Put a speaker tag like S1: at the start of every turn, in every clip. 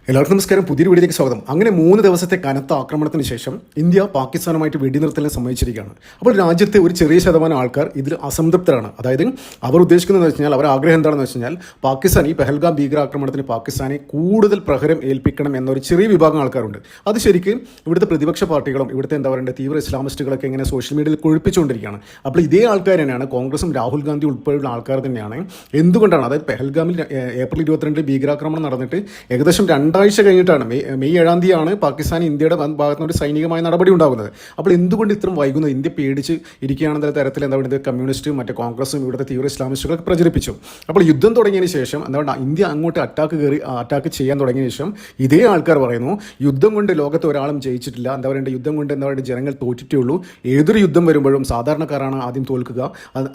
S1: എല്ലാവർക്കും നമസ്കാരം. പുതിയൊരു വീഡിയോയിലേക്ക് സ്വാഗതം. അങ്ങനെ 3 ദിവസത്തെ കനത്ത ആക്രമണത്തിന് ശേഷം ഇന്ത്യ പാകിസ്ഥാനുമായിട്ട് വെടിനിർത്തലിനെ സമ്മതിച്ചിരിക്കുകയാണ്. അപ്പോൾ രാജ്യത്തെ ഒരു ചെറിയ ശതമാനം ആൾക്കാർ ഇതിൽ അസംതൃപ്തരാണ്. അതായത് അവർ ഉദ്ദേശിക്കുന്നതെന്ന് വെച്ച് കഴിഞ്ഞാൽ, അവർ ആഗ്രഹം എന്താണെന്ന് വെച്ച് കഴിഞ്ഞാൽ, പാകിസ്ഥാൻ ഈ പെഹൽഗാം ഭീകരാക്രമണത്തിന് പാകിസ്ഥാനെ കൂടുതൽ പ്രഹരം ഏൽപ്പിക്കണം എന്നൊരു ചെറിയ വിഭാഗം ആൾക്കാരുണ്ട്. അത് ശരിക്കും ഇവിടുത്തെ പ്രതിപക്ഷ പാർട്ടികളും ഇവിടുത്തെ എന്താ പറയുക തീവ്ര ഇസ്ലാമിസ്റ്റുകളൊക്കെ ഇങ്ങനെ സോഷ്യൽ മീഡിയയിൽ കൊഴുപ്പിച്ചുകൊണ്ടിരിക്കുകയാണ്. അപ്പോൾ ഇതേ ആൾക്കാർ തന്നെയാണ് കോൺഗ്രസും രാഹുൽ ഗാന്ധി ഉൾപ്പെടെയുള്ള ആൾക്കാർ തന്നെയാണ് എന്തുകൊണ്ടാണ്, അതായത് പെഹൽഗാമിൽ ഏപ്രിൽ 22 ഭീകരാക്രമണം നടന്നിട്ട് ഏകദേശം 2 ആഴ്ച കഴിഞ്ഞിട്ടാണ് മെയ് 7 തീയതിയാണ് പാകിസ്ഥാൻ ഇന്ത്യയുടെ ഭാഗത്തുനിന്ന് ഒരു സൈനികമായ നടപടി ഉണ്ടാകുന്നത്. അപ്പോൾ എന്തുകൊണ്ട് ഇത്രയും വൈകുന്നത്? ഇന്ത്യ പേടിച്ച് ഇരിക്കുകയാണെന്ന തരത്തിൽ എന്താ പറയുക കമ്മ്യൂണിസ്റ്റും മറ്റേ കോൺഗ്രസും ഇവിടുത്തെ തീവ്ര ഇസ്ലാമിസ്റ്റുകളൊക്കെ പ്രചരിപ്പിച്ചു. അപ്പോൾ യുദ്ധം തുടങ്ങിയതിന് ശേഷം എന്താണ് ഇന്ത്യ അങ്ങോട്ട് അറ്റാക്ക് ചെയ്യാൻ തുടങ്ങിയ ശേഷം ഇതേ ആൾക്കാർ പറയുന്നു, യുദ്ധം കൊണ്ട് ലോകത്ത് ഒരാളും ജയിച്ചിട്ടില്ല, എന്താ പറയുക യുദ്ധം കൊണ്ട് എന്താ പറയുക ജനങ്ങൾ തോറ്റിട്ടേ ഉള്ളൂ, ഏതൊരു യുദ്ധം വരുമ്പോഴും സാധാരണക്കാരാണ് ആദ്യം തോൽക്കുക,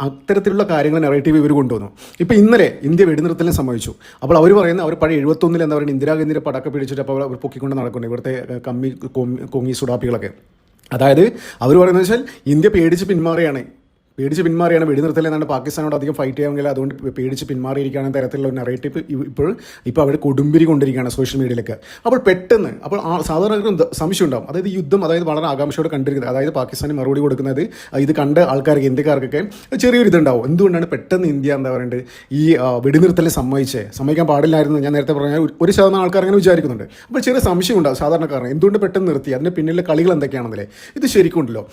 S1: അത്തരത്തിലുള്ള കാര്യങ്ങൾ നെറേറ്റീവ് ഇവർ കൊണ്ടുവന്നു. ഇപ്പോൾ ഇന്നലെ ഇന്ത്യ വെടിനിർത്തലിനെ സമ്മതിച്ചു. അപ്പോൾ അവർ പറയുന്നത്, അവർ പഴയ 71 എന്താ പറയുക ഇന്ദിരാഗാന്ധിയുടെ പടക്കം പിടിച്ചിട്ട് അപ്പോൾ അവർ പൊക്കിക്കൊണ്ട് നടക്കുന്നു ഇവിടുത്തെ കൊങ്ങി സുഡാപ്പികളൊക്കെ. അതായത് അവർ പറയുന്നത് വെച്ചാൽ ഇന്ത്യ പേടിച്ച് പിന്മാറിയാണ് വെടിനിർത്തൽ എന്നാണ് പാകിസ്ഥാനോട് അധികം ഫൈറ്റ് ചെയ്യാമെങ്കിൽ അതുകൊണ്ട് പേടിച്ച് പിന്മാറിയിരിക്കുകയാണ് തരത്തിലുള്ള ഒരു നെറേറ്റീവ് ഇപ്പോൾ അവർ കൊടുമ്പിരി കൊണ്ടിരിക്കുകയാണ് സോഷ്യൽ മീഡിയയിലേക്ക്. അപ്പോൾ പെട്ടെന്ന് സാധാരണ സംശയം ഉണ്ടാവും. അതായത് യുദ്ധം വളരെ ആകാംക്ഷയോടെ കണ്ടിരിക്കുന്നത്, അതായത് പാകിസ്ഥാന് മറുപടി കൊടുക്കുന്നത് ഇത് കണ്ട ആൾക്കാർക്ക് ഇന്ത്യക്കാർക്കൊക്കെ ചെറിയൊരു ഇതുണ്ടാവും. എന്തുകൊണ്ടാണ് പെട്ടെന്ന് ഇന്ത്യ എന്താ പറയുന്നത് ഈ വെടിനിർത്തലിനെ സമ്മതിക്കാൻ പാടില്ലായിരുന്നു? ഞാൻ നേരത്തെ പറഞ്ഞാൽ 1% ആൾക്കാർ അങ്ങനെ വിചാരിക്കുന്നുണ്ട്. അപ്പോൾ ചെറിയ സംശയം ഉണ്ടാവും സാധാരണക്കാരന്, എന്തുകൊണ്ട് പെട്ടെന്ന് നിർത്തി, അതിൻ്റെ പിന്നിലെ കളികൾ എന്തൊക്കെയാണെന്നല്ലേ. ഇത് ശരിക്കും ഉണ്ടല്ലോ,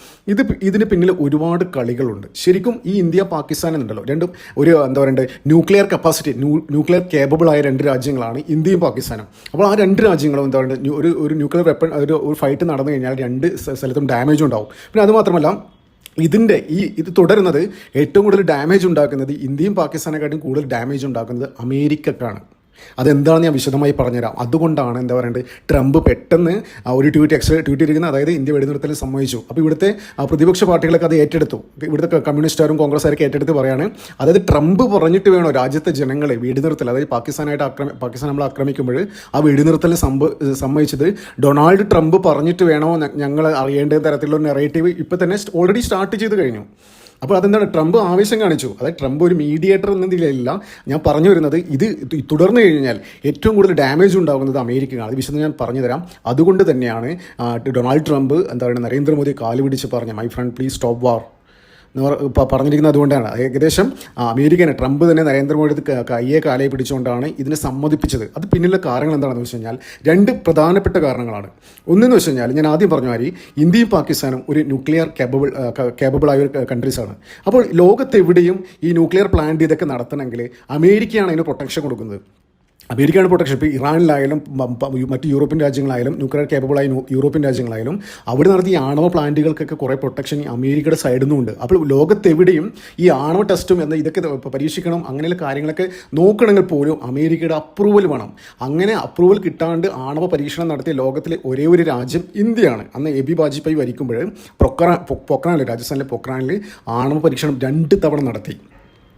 S1: ഇതിന് പിന്നിൽ ഒരുപാട് കളികളുണ്ട്. ശരിക്കും ഈ ഇന്ത്യ പാകിസ്ഥാൻ എന്നുണ്ടല്ലോ, രണ്ടും ഒരു എന്താ പറയുക ന്യൂക്ലിയർ കപ്പാസിറ്റി, ന്യൂക്ലിയർ കേപ്പബിൾ ആയ 2 രാജ്യങ്ങളാണ് ഇന്ത്യയും പാകിസ്ഥാനും. അപ്പോൾ ആ 2 രാജ്യങ്ങളും എന്താ പറയുക ഒരു ന്യൂക്ലിയർ വെപ്പൺ ഒരു ഫൈറ്റ് നടന്നു കഴിഞ്ഞാൽ 2 സ്ഥലത്തും ഡാമേജ് ഉണ്ടാവും. പിന്നെ അതുമാത്രമല്ല ഇത് തുടരുന്നത് ഏറ്റവും കൂടുതൽ ഡാമേജ് ഉണ്ടാക്കുന്നത് ഇന്ത്യയും പാകിസ്ഥാനെക്കാട്ടും കൂടുതൽ ഡാമേജ് ഉണ്ടാക്കുന്നത് അമേരിക്കക്കാണ്. അതെന്താണെന്ന് ഞാൻ വിശദമായി പറഞ്ഞുതരാം. അതുകൊണ്ടാണ് എന്താ പറയുക ട്രംപ് പെട്ടെന്ന് ഒരു ട്വീറ്റ് ഇരിക്കുന്നത്, അതായത് ഇന്ത്യ വെടിനിർത്തലിന് സമ്മതിച്ചു. അപ്പോൾ ഇവിടുത്തെ പ്രതിപക്ഷ പാർട്ടികളൊക്കെ അത് ഏറ്റെടുത്തു. ഇവിടുത്തെ കമ്മ്യൂണിസ്റ്റുകാരും കോൺഗ്രസ്സുകാരൊക്കെ ഏറ്റെടുത്ത് പറയാണ്, അതായത് ട്രംപ് പറഞ്ഞിട്ട് വേണോ രാജ്യത്തെ ജനങ്ങളെ വെടിനിർത്തൽ, അതായത് പാകിസ്ഥാൻ നമ്മൾ ആക്രമിക്കുമ്പോൾ ആ വെടിനിർത്തലിന് സമ്മതിച്ചത് ഡൊണാൾഡ് ട്രംപ് പറഞ്ഞിട്ട് വേണോ ഞങ്ങൾ അറിയേണ്ട തരത്തിലുള്ള നെറേറ്റീവ് ഇപ്പോൾ തന്നെ ഓൾറെഡി സ്റ്റാർട്ട് ചെയ്ത് കഴിഞ്ഞു. അപ്പോൾ അതെന്താണ്, ട്രംപ് ആവേശം കാണിച്ചു. അതായത് ട്രംപ് ഒരു മീഡിയേറ്റർ എന്ന നിലയിലല്ല ഞാൻ പറഞ്ഞു വരുന്നത്, ഇത് തുടർന്നു കഴിഞ്ഞാൽ ഏറ്റവും കൂടുതൽ ഡാമേജ് ഉണ്ടാകുന്നത് അമേരിക്കയാണ്. അത് വിശദം ഞാൻ പറഞ്ഞു തരാം. അതുകൊണ്ട് തന്നെയാണ് ഡൊണാൾഡ് ട്രംപ് എന്താ പറയുക നരേന്ദ്രമോദി കാലുപിടിച്ച് പറഞ്ഞ മൈ ഫ്രണ്ട് പ്ലീസ് സ്റ്റോപ്പ് വാർ എന്ന് പറഞ്ഞിരിക്കുന്നത്. അതുകൊണ്ടാണ് ഏകദേശം അമേരിക്കനെ ട്രംപ് തന്നെ നരേന്ദ്രമോദി കാലയെ പിടിച്ചുകൊണ്ടാണ് ഇതിനെ സമ്മതിപ്പിച്ചത്. അത് പിന്നിലെ കാരണങ്ങൾ എന്താണെന്ന് വെച്ച് കഴിഞ്ഞാൽ 2 പ്രധാനപ്പെട്ട കാരണങ്ങളാണ്. ഒന്നെന്ന് വെച്ച് കഴിഞ്ഞാൽ ഞാൻ ആദ്യം പറഞ്ഞ മാതിരി ഇന്ത്യയും പാകിസ്ഥാനും ഒരു ന്യൂക്ലിയർ കേപ്പബിൾ ആയ ഒരു കൺട്രീസാണ്. അപ്പോൾ ലോകത്തെവിടെയും ഈ ന്യൂക്ലിയർ പ്ലാന്റ് ഇതൊക്കെ നടത്തണമെങ്കിൽ അമേരിക്കയാണ് അതിന് പ്രൊട്ടക്ഷൻ കൊടുക്കുന്നത്. അമേരിക്കയാണ് പ്രൊട്ടക്ഷൻ. ഇപ്പോൾ ഇറാനിലായാലും മറ്റ് യൂറോപ്യൻ രാജ്യങ്ങളായാലും ന്യൂക്ലിയർ കേപ്പബിളായ യൂറോപ്യൻ രാജ്യങ്ങളായാലും അവിടെ നടത്തിയ ആണവ പ്ലാന്റുകൾക്കൊക്കെ കുറേ പ്രൊട്ടക്ഷൻ അമേരിക്കയുടെ സൈഡിൽ നിന്നുണ്ട്. അപ്പോൾ ലോകത്തെവിടെയും ഈ ആണവ ടെസ്റ്റും ഇതൊക്കെ പരീക്ഷിക്കണം, അങ്ങനെയുള്ള കാര്യങ്ങളൊക്കെ നോക്കണമെങ്കിൽ പോലും അമേരിക്കയുടെ അപ്രൂവൽ വേണം. അങ്ങനെ അപ്രൂവൽ കിട്ടാണ്ട് ആണവ പരീക്ഷണം നടത്തിയ ലോകത്തിലെ ഒരേ ഒരു രാജ്യം ഇന്ത്യയാണ്. അന്ന് എബി വാജ്പേയി ഭരിക്കുമ്പോൾ പൊക്രാനിൽ രാജസ്ഥാനിലെ പൊക്രാനിൽ ആണവ പരീക്ഷണം 2 തവണ നടത്തി.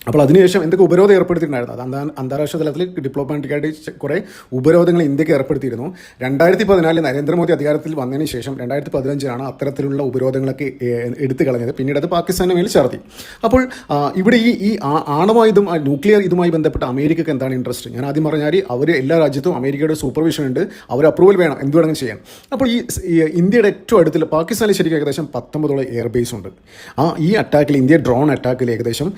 S1: അപ്പോൾ അതിനുശേഷം എന്തൊക്കെ ഉപരോധം ഏർപ്പെടുത്തിയിട്ടുണ്ടായിരുന്നു, അത് അന്താരാഷ്ട്ര തലത്തിൽ ഡിപ്ലോമാറ്റിക്കായിട്ട് കുറേ ഉപരോധങ്ങൾ ഇന്ത്യക്ക് ഏർപ്പെടുത്തിയിരുന്നു. 2014 നരേന്ദ്രമോദി അധികാരത്തിൽ വന്നതിന് ശേഷം 2015 അത്തരത്തിലുള്ള ഉപരോധങ്ങളൊക്കെ എടുത്തു കളഞ്ഞത്. പിന്നീട് അത് പാകിസ്ഥാന് മേൽ ചാർത്തി. അപ്പോൾ ഇവിടെ ഈ ആണവായുധം ന്യൂക്ലിയർ ഇതുമായി ബന്ധപ്പെട്ട് അമേരിക്കക്ക് എന്താണ് ഇൻട്രസ്റ്റ്? ഞാൻ ആദ്യം പറഞ്ഞാൽ അവർ എല്ലാ രാജ്യത്തും അമേരിക്കയുടെ സൂപ്പർവിഷൻ ഉണ്ട്, അവർ അപ്രൂവൽ വേണം, എന്ത് വേണമെങ്കിലും ചെയ്യാൻ. അപ്പോൾ ഈ ഇന്ത്യയുടെ ഏറ്റവും അടുത്തിൽ പാകിസ്ഥാനിൽ ശരിക്കും ഏകദേശം 19 എയർബേസ് ഉണ്ട്. ഈ അറ്റാക്കിൽ ഇന്ത്യ ഡ്രോൺ അറ്റാക്കിൽ ഏകദേശം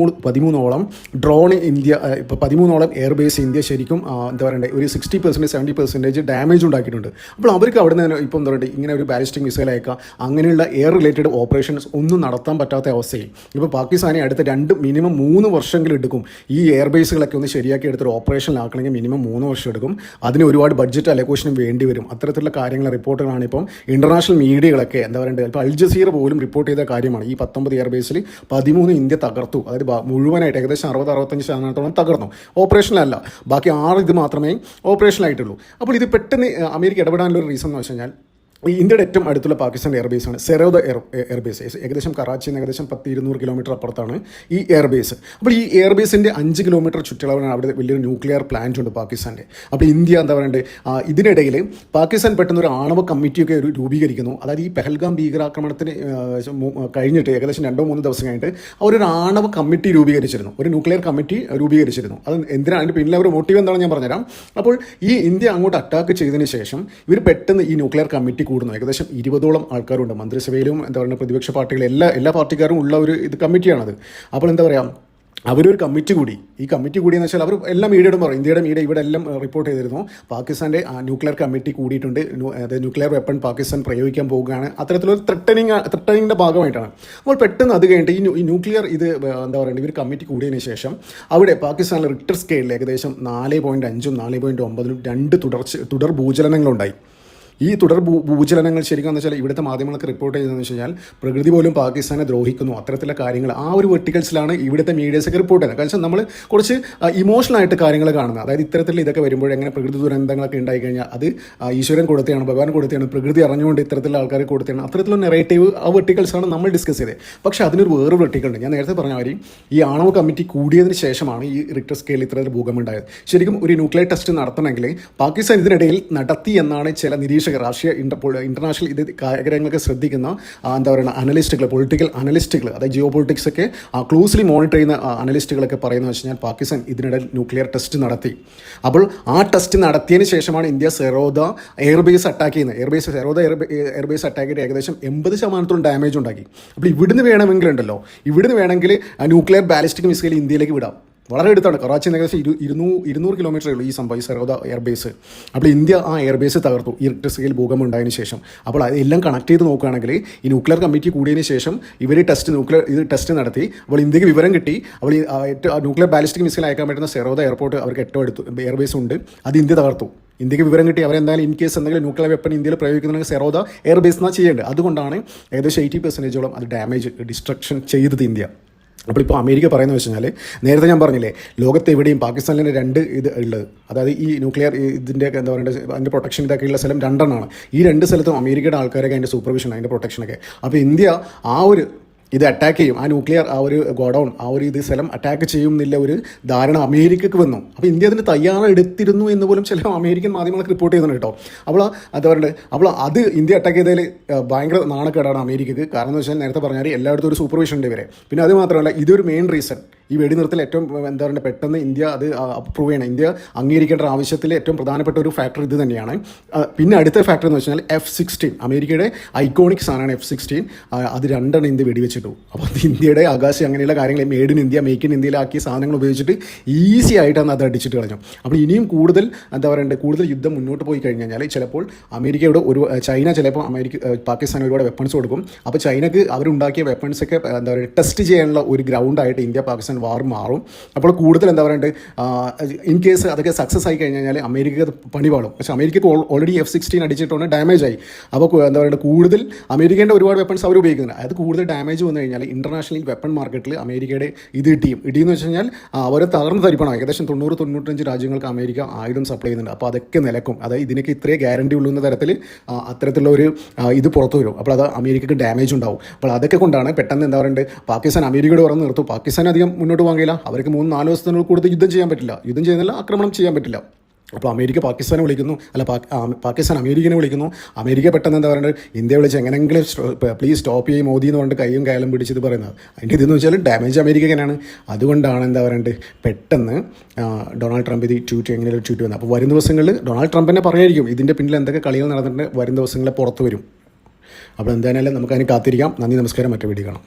S1: 13ഓളം ഡ്രോൺ ഇന്ത്യ, ഇപ്പോൾ 13ഓളം എയർബേസ് ഇന്ത്യ ശരിക്കും എന്താ പറയുക ഒരു 60% 70% ഡാമേജ് ഉണ്ടാക്കിയിട്ടുണ്ട്. അപ്പോൾ അവർക്ക് അവിടെ നിന്ന് ഇപ്പോൾ എന്താ പറയുക ഇങ്ങനെ ഒരു ബാലിസ്റ്റിക് മിസൈൽ അയക്കുക, അങ്ങനെയുള്ള എയർ റിലേറ്റഡ് ഓപ്പറേഷൻസ് ഒന്നും നടത്താൻ പറ്റാത്ത അവസ്ഥയിൽ ഇപ്പോൾ പാകിസ്ഥാനെ അടുത്ത മിനിമം 3 വർഷമെങ്കിലും എടുക്കും ഈ എയർബേസുകളൊക്കെ ഒന്ന് ശരിയാക്കി എടുത്തൊരു ഓപ്പറേഷനിലാക്കണമെങ്കിൽ മിനിമം 3 വർഷം എടുക്കും. അതിന് ഒരുപാട് ബഡ്ജറ്റ് അലോക്കേഷനും വേണ്ടി വരും. അത്തരത്തിലുള്ള കാര്യങ്ങൾ റിപ്പോർട്ടുകളാണ് ഇപ്പം ഇന്റർനാഷണൽ മീഡിയകളൊക്കെ എന്താ പറയുക, ഇപ്പോൾ അൽ ജസീറ പോലും റിപ്പോർട്ട് ചെയ്ത കാര്യമാണ്. ഈ 19 എയർബേസിൽ 13 ഇന്ത്യ തകർത്തു, അതായത് മുഴുവനായിട്ട് ഏകദേശം 60-65% തകർന്നു. ഓപ്പറേഷനല്ല, ബാക്കി 6 ഇത് മാത്രമേ ഓപ്പറേഷനായിട്ടുള്ളൂ. അപ്പോൾ ഇത് പെട്ടെന്ന് അമേരിക്ക ഇടപെടാനുള്ളൊരു റീസൺ എന്ന് വെച്ച് കഴിഞ്ഞാൽ ഇന്ത്യയുടെ ഏറ്റവും അടുത്തുള്ള പാകിസ്ഥാൻ എയർബേസാണ് സെറോദ എയർബേസ്. ഏകദേശം കറാച്ചിയിൽ നിന്ന് ഏകദേശം 200 കിലോമീറ്റർ അപ്പുറത്താണ് ഈ എയർബേസ്. അപ്പോൾ ഈ എയർബേസിൻ്റെ 5 കിലോമീറ്റർ ചുറ്റളവിലാണ് അവിടെ വലിയൊരു ന്യൂക്ലിയർ പ്ലാന്റ് ഉണ്ട് പാകിസ്ഥാൻ്റെ. അപ്പോൾ ഇന്ത്യ എന്താ പറയണ്ടേ, ഇതിനിടയിൽ പാകിസ്ഥാൻ പെട്ടെന്ന് ഒരു ആണവ കമ്മിറ്റിയൊക്കെ രൂപീകരിക്കുന്നു. അതായത് ഈ പെഹൽഗാം ഭീകരാക്രമണത്തിന് കഴിഞ്ഞിട്ട് ഏകദേശം 2-3 ദിവസം കഴിഞ്ഞിട്ട് അവരൊരു ആണവ കമ്മിറ്റി രൂപീകരിച്ചിരുന്നു, ഒരു ന്യൂക്ലിയർ കമ്മിറ്റി രൂപീകരിച്ചിരുന്നു. അത് എന്തിനാണ്, അതിൻ്റെ പിന്നിലെ ഒരു മോട്ടീവ് എന്താണെന്ന് ഞാൻ പറഞ്ഞുതരാം. അപ്പോൾ ഈ ഇന്ത്യ അങ്ങോട്ട് അറ്റാക്ക് ചെയ്തതിന് ശേഷം ഇവർ പെട്ടെന്ന് ഈ ന്യൂക്ലിയർ കമ്മിറ്റി കൂടുന്നു. ഏകദേശം 20ഓളം ആൾക്കാരുണ്ട് മന്ത്രിസഭയിലും, എന്താ പറയുക, പ്രതിപക്ഷ പാർട്ടികളും എല്ലാ പാർട്ടിക്കാരും ഉള്ള ഒരു കമ്മിറ്റിയാണത്. അപ്പോൾ എന്താ പറയുക, അവരൊരു കമ്മിറ്റി കൂടി. ഈ കമ്മിറ്റി കൂടിയെന്ന് വെച്ചാൽ അവർ എല്ലാ മീഡിയയോടും പറയും, ഇന്ത്യയുടെ മീഡിയ ഇവിടെ എല്ലാം റിപ്പോർട്ട് ചെയ്തിരുന്നു, പാകിസ്ഥാൻ്റെ ന്യൂക്ലിയർ കമ്മിറ്റി കൂടിയിട്ടുണ്ട്, അതായത് ന്യൂക്ലിയർ വെപ്പൺ പാകിസ്ഥാൻ പ്രയോഗിക്കാൻ പോവുകയാണ്, അത്തരത്തിലൊരു ത്രെട്ടനിങ്ങിൻ്റെ ഭാഗമായിട്ടാണ്. അപ്പോൾ പെട്ടെന്ന് അത് കഴിഞ്ഞിട്ട് ഈ ന്യൂക്ലിയർ എന്താ പറയുക, ഇവർ കമ്മിറ്റി കൂടിയതിന് ശേഷം അവിടെ പാകിസ്ഥാനിലെ റിക്ടർ സ്കെയിലിൽ ഏകദേശം 4.5ഉം 4.9ഉം 2 തുടർ ഭൂചലനങ്ങളുണ്ടായി. ഈ തുടർ ഭൂചലനങ്ങൾ ശരിക്കും എന്ന് വെച്ചാൽ ഇവിടുത്തെ മാധ്യമങ്ങൾക്ക് റിപ്പോർട്ട് ചെയ്തതെന്ന് വെച്ച് കഴിഞ്ഞാൽ പ്രകൃതി പോലും പാകിസ്ഥാനെ ദ്രോഹിക്കുന്നു, അത്തരത്തിലുള്ള കാര്യങ്ങൾ ആ ഒരു വെർട്ടിക്കൽസിലാണ് ഇവിടുത്തെ മീഡിയസൊക്കെ റിപ്പോർട്ട് ചെയ്യുന്നത്. കാരണം നമ്മൾ കുറച്ച് ഇമോഷണലായിട്ട് കാര്യങ്ങൾ കാണുന്നത്. അതായത് ഇത്തരത്തിൽ ഇതൊക്കെ വരുമ്പോൾ എങ്ങനെ പ്രകൃതി ദുരന്തങ്ങളൊക്കെ ഉണ്ടായിക്കഴിഞ്ഞാൽ അത് ഈശ്വരൻ കൊടുത്തതാണ്, ഭഗവാൻ കൊടുത്തതാണ്, പ്രകൃതി അറിഞ്ഞുകൊണ്ട് ഇത്തരത്തിലുള്ള ആൾക്കാരെ കൊടുത്തതാണ്, അത്തരത്തിലുള്ള നെറേറ്റീവ് ആ വെർട്ടിക്കൽസാണ് നമ്മൾ ഡിസ്കസ് ചെയ്തത്. പക്ഷേ അതിനൊരു വേറൊരു വെർട്ടിക്കലുണ്ട്. ഞാൻ നേരത്തെ പറഞ്ഞ മാതിരി ഈ ആണവ കമ്മിറ്റി കൂടിയതിന് ശേഷമാണ് ഈ റിക്ടർ സ്കെയിലിൽ ഇത്തരത്തിൽ ഭൂകമ്പം ഉണ്ടായത്. ശരിക്കും ഒരു ന്യൂക്ലിയർ ടെസ്റ്റ് നടത്തണമെങ്കിൽ പാകിസ്ഥാൻ ഇതിനിടയിൽ നടത്തി എന്നാണ് ചില നിരീക്ഷകർ, രാഷ്ട്രീയ ഇന്റർനാഷണൽ കാര്യങ്ങളൊക്കെ ശ്രദ്ധിക്കുന്ന എന്താ പറയുക അനലിസ്റ്റുകൾ, പൊളിറ്റിക്കൽ അനലിസ്റ്റുകൾ, അതായത് ജിയോ പൊളിറ്റിക്സ് ഒക്കെ ക്ലോസ്ലി മോണിറ്റർ ചെയ്യുന്ന അനലിസ്റ്റുകളൊക്കെ പറയുന്നത് വെച്ച് കഴിഞ്ഞാൽ പാകിസ്ഥാൻ ഇതിനിടയിൽ ന്യൂക്ലിയർ ടെസ്റ്റ് നടത്തി. അപ്പോൾ ആ ടെസ്റ്റ് നടത്തിയതിന് ശേഷമാണ് ഇന്ത്യ സെറോദ എയർബേസ് അറ്റാക്ക് ചെയ്യുന്നത്. സെറോദ എയർബേസ് അറ്റാക്ക് ചെയ്ത് ഏകദേശം 80% ഡാമേജ് ഉണ്ടാക്കി. അപ്പോൾ ഇവിടുന്ന് വേണമെങ്കിൽ ന്യൂക്ലിയർ ബാലിസ്റ്റിക് മിസൈൽ ഇന്ത്യയിലേക്ക് വിടാം. വളരെ അടുത്താണ്, കറാച്ചിയിൽ നിന്ന് ഏകദേശം 200 കിലോമീറ്ററേ ഉള്ളൂ ഈ സംഭവം, ഈ സെറോദ എയർബേസ്. അപ്പോൾ ഇന്ത്യ ആ എയർബേസ് തകർത്തു ഈ റിക്ടർ സ്കെയിൽ ഭൂകമ്പം ഉണ്ടായതിനു ശേഷം. അപ്പോൾ അതെല്ലാം കണക്ട് ചെയ്ത് നോക്കുകയാണെങ്കിൽ ഈ ന്യൂക്ലിയർ കമ്മിറ്റി കൂടിയതിന് ശേഷം ഇവർ ടെസ്റ്റ് നടത്തി. അപ്പോൾ ഇന്ത്യക്ക് വിവരം കിട്ടി, അപ്പോൾ ഈ ന്യൂക്ലിയർ ബാലിസ്റ്റിക് മിസൈൽ അയക്കാൻ പറ്റുന്ന സെറോദ എയർപോർട്ട് അവർക്ക് ഏറ്റവും അടുത്ത് എയർബേസ് ഉണ്ട്, അത് ഇന്ത്യ തകർത്തു. ഇന്ത്യക്ക് വിവരം കിട്ടി, അവരെന്തായാലും ഇൻ കേസ് എന്തെങ്കിലും ന്യൂക്ലിയർ വെപ്പൺ ഇന്ത്യയിൽ പ്രയോഗിക്കുന്നുണ്ടെങ്കിൽ സെറോദ എയർബേസ് എന്നാണ് ചെയ്യേണ്ടത്. അതുകൊണ്ടാണ് ഏകദേശം 80% അത് ഡാമേജ് ഡിസ്ട്രക്ഷൻ ചെയ്തത് ഇന്ത്യ. അപ്പോൾ ഇപ്പോൾ അമേരിക്ക പറയുന്നത് വെച്ച് കഴിഞ്ഞാൽ നേരത്തെ ഞാൻ പറഞ്ഞില്ലേ, ലോകത്ത് എവിടെയും പാകിസ്ഥാനിൽ 2 ഉള്ളത്, അതായത് ഈ ന്യൂക്ലിയർ ഇതിൻ്റെ എന്താ പറയുക അതിൻ്റെ പ്രൊട്ടക്ഷൻ ഇതൊക്കെയുള്ള സ്ഥലം 2 ഈ 2 സ്ഥലത്തും അമേരിക്കയുടെ ആൾക്കാരൊക്കെ അതിൻ്റെ സൂപ്പർവിഷൻ, അതിൻ്റെ പ്രൊട്ടക്ഷനൊക്കെ. അപ്പോൾ ഇന്ത്യ ഇത് അറ്റാക്ക് ചെയ്യും, ആ ന്യൂക്ലിയർ ഗോഡൗൺ ഇത് സ്ഥലം അറ്റാക്ക് ചെയ്യുന്നില്ല ഒരു ധാരണ അമേരിക്കക്ക് വന്നു. അപ്പോൾ ഇന്ത്യ അതിന് തയ്യാറെടുത്തിരുന്നു എന്ന് പോലും ചില അമേരിക്കൻ മാധ്യമങ്ങൾക്ക് റിപ്പോർട്ട് ചെയ്യുന്നുണ്ട് കേട്ടോ. അപ്പോൾ അത് ഇന്ത്യ അറ്റാക്ക് ചെയ്തതിൽ ഭയങ്കര നാണക്കേടാണ് അമേരിക്കക്ക്. കാരണം എന്ന് വെച്ചാൽ നേരത്തെ പറഞ്ഞാൽ എല്ലായിടത്തും ഒരു സൂപ്പർവിഷൻ ഉണ്ട് ഇവരെ. പിന്നെ അത് മാത്രമല്ല, ഇതൊരു മെയിൻ റീസൺ, ഈ വെടിനിർത്തൽ ഏറ്റവും എന്താ പറയുക പെട്ടെന്ന് ഇന്ത്യ അത് അപ്രൂവ് ചെയ്യണം, ഇന്ത്യ അംഗീകരിക്കേണ്ട ആവശ്യത്തിൽ ഏറ്റവും പ്രധാനപ്പെട്ട ഒരു ഫാക്ടർ ഇത് തന്നെയാണ്. പിന്നെ അടുത്ത ഫാക്ടർ എന്ന് വെച്ചാൽ F-16, അമേരിക്കയുടെ ഐക്കോണിക് സാധനമാണ് F-16. അത് 2 ഇന്ത്യ വെടിവെച്ചിട്ടു. അപ്പോൾ ഇന്ത്യയുടെ ആകാശം അങ്ങനെയുള്ള കാര്യങ്ങൾ മേക്ക് ഇൻ ഇന്ത്യയിലാക്കിയ സാധനങ്ങൾ ഉപയോഗിച്ചിട്ട് ഈസി ആയിട്ടാണ് അത് അടിച്ചിട്ട് കളഞ്ഞു. അപ്പോൾ ഇനിയും കൂടുതൽ യുദ്ധം മുന്നോട്ട് പോയി കഴിഞ്ഞാൽ ചിലപ്പോൾ അമേരിക്കയുടെ ചൈന ചിലപ്പോൾ പാകിസ്ഥാൻ ഒരുപാട് വെപ്പൺസ് കൊടുക്കും. അപ്പോൾ ചൈനക്ക് അവരുണ്ടാക്കിയ വെപ്പൺസൊക്കെ എന്താ പറയുക ടെസ്റ്റ് ചെയ്യാനുള്ള ഒരു ഗ്രൗണ്ടായിട്ട് ഇന്ത്യ പാകിസ്ഥാൻ വാർ മാറും. അപ്പോൾ കൂടുതൽ എന്താ പറയുക ഇൻ കേസ് അതൊക്കെ സക്സസ് ആയി കഴിഞ്ഞാൽ അമേരിക്കക്ക് പണി പാടും. പക്ഷേ അമേരിക്കക്ക് ഓൾറെഡി F-16 അടിച്ചിട്ടുണ്ട്, ഡാമേജ് ആയി. അപ്പോൾ എന്താ പറയുക കൂടുതൽ അമേരിക്കേൻ്റെ ഒരുപാട് വെപ്പൺസ് അവർ ഉപയോഗിക്കുന്നുണ്ട്. അത് കൂടുതൽ ഡാമേജ് വന്നു കഴിഞ്ഞാൽ ഇന്റർനാഷണൽ വെപ്പൺ മാർക്കറ്റിൽ അമേരിക്കയുടെ ഇടിയെന്ന് വെച്ച് കഴിഞ്ഞാൽ അവരെ തകർന്ന് തരിപ്പണം. ഏകദേശം 90-95 രാജ്യങ്ങൾക്ക് അമേരിക്ക ആയുധം സപ്ലൈ ചെയ്യുന്നുണ്ട്. അപ്പോൾ അതൊക്കെ നിലക്കും. അതായത് ഇതിനൊക്കെ ഇത്രേ ഗ്യാരണ്ടി ഉള്ളൂ എന്ന തരത്തിൽ അത്തരത്തിലുള്ള ഒരു ഇത് പുറത്തു വരും. അപ്പോൾ അത് അമേരിക്കക്ക് ഡാമേജ് ഉണ്ടാവും. അപ്പോൾ അതൊക്കെ കൊണ്ടാണ് പെട്ടെന്ന് എന്താ പറയുക പാകിസ്ഥാൻ അമേരിക്കയോട് പറഞ്ഞ് നിർത്തും. പാകിസ്ഥാൻ അധികം മുന്നോട്ട് പോകാൻ കഴിയില്ല, അവർക്ക് 3-4 ദിവസത്തിനുള്ളിൽ കൂടുതൽ യുദ്ധം ചെയ്യുന്നില്ല, ആക്രമണം ചെയ്യാൻ പറ്റില്ല. അപ്പോൾ അമേരിക്ക പാകിസ്ഥാനെ വിളിക്കുന്നു, പാകിസ്ഥാൻ അമേരിക്കനെ വിളിക്കുന്നു. അമേരിക്ക പെട്ടെന്ന് എന്താ പറയുന്നത് ഇന്ത്യ വിളിച്ച് എങ്ങനെയെങ്കിലും പ്ലീസ് സ്റ്റോപ്പ് ചെയ്യും മോദി എന്ന് പറഞ്ഞിട്ട് കൈയും കാലും പിടിച്ചത് പറയുന്നത്. അതിൻ്റെ ഇതെന്ന് വെച്ചാൽ ഡാമേജ് അമേരിക്കനാണ്. അതുകൊണ്ടാണ് എന്താ പറയുന്നത് പെട്ടെന്ന് ഡൊണാൾഡ് ട്രംപ് ഇത് എങ്ങനെയൊരു ട്വീറ്റ് വന്നത്. അപ്പോൾ വരും ദിവസങ്ങളിൽ ഡൊണാൾഡ് ട്രംപിനെ പറയായിരിക്കും ഇതിൻ്റെ പിന്നിൽ എന്തൊക്കെ കളികൾ നടന്നിട്ടുണ്ട്, വരും ദിവസങ്ങളിൽ പുറത്ത് വരും. അപ്പോൾ എന്തായാലും നമുക്കതിന് കാത്തിരിക്കാം. നന്ദി, നമസ്കാരം, മറ്റു വീഡിയോ കാണാം.